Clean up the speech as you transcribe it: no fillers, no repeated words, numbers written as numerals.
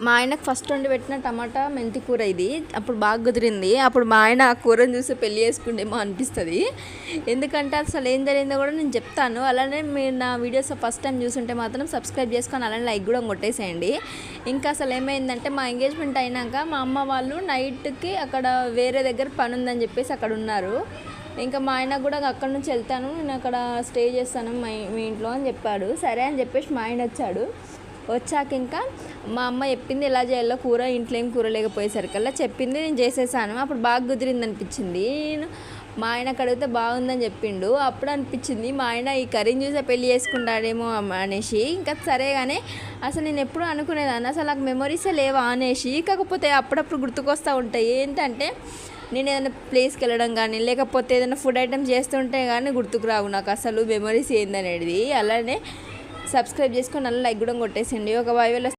మా ఆయనకు ఫస్ట్ వండి పెట్టిన టమాటా మెంతి కూర ఇది. అప్పుడు బాగా కుదిరింది. అప్పుడు మా ఆయన ఆ కూరని చూసి పెళ్ళి చేసుకుంటేమో అనిపిస్తుంది. ఎందుకంటే అసలు ఏం జరిగిందో కూడా నేను చెప్తాను. అలానే మీరు నా వీడియోస్ ఫస్ట్ టైం చూస్తుంటే మాత్రం సబ్స్క్రైబ్ చేసుకొని అలానే లైక్ కూడా కొట్టేసేయండి. ఇంకా అసలు ఏమైందంటే మా ఎంగేజ్మెంట్ అయినాక మా అమ్మ వాళ్ళు నైట్కి అక్కడ వేరే దగ్గర పని ఉందని చెప్పేసి అక్కడ ఉన్నారు. ఇంకా మా ఆయన కూడా అక్కడ నుంచి వెళ్తాను, నేను అక్కడ స్టే చేస్తాను మీ ఇంట్లో అని చెప్పాడు. సరే అని చెప్పేసి మా ఆయన వచ్చాక ఇంకా మా అమ్మ చెప్పింది ఎలా చేయాలో కూర, ఇంట్లో ఏం కూర లేకపోయేసరికల్లా చెప్పింది, నేను చేసేసాను. అప్పుడు బాగా కుదిరింది అనిపించింది. మా ఆయనకు అడిగితే బాగుందని చెప్పిండు. అప్పుడు అనిపించింది మా ఆయన ఈ కర్రీని చూసే పెళ్ళి చేసుకుంటాడేమో అనేసి. ఇంకా సరే కానీ అసలు నేను ఎప్పుడు అనుకునేదాన్ని అసలు నాకు మెమొరీసే లేవా అనేసి. కాకపోతే అప్పుడప్పుడు గుర్తుకొస్తూ ఉంటాయి. ఏంటంటే నేను ఏదైనా ప్లేస్కి వెళ్ళడం కానీ లేకపోతే ఏదైనా ఫుడ్ ఐటమ్స్ చేస్తుంటే కానీ గుర్తుకు రావు నాకు అసలు మెమరీస్ ఏందనేది. అలానే సబ్స్క్రైబ్ చేసుకొని అలా లైక్ కూడా కొట్టేసిండి. ఒక 5,000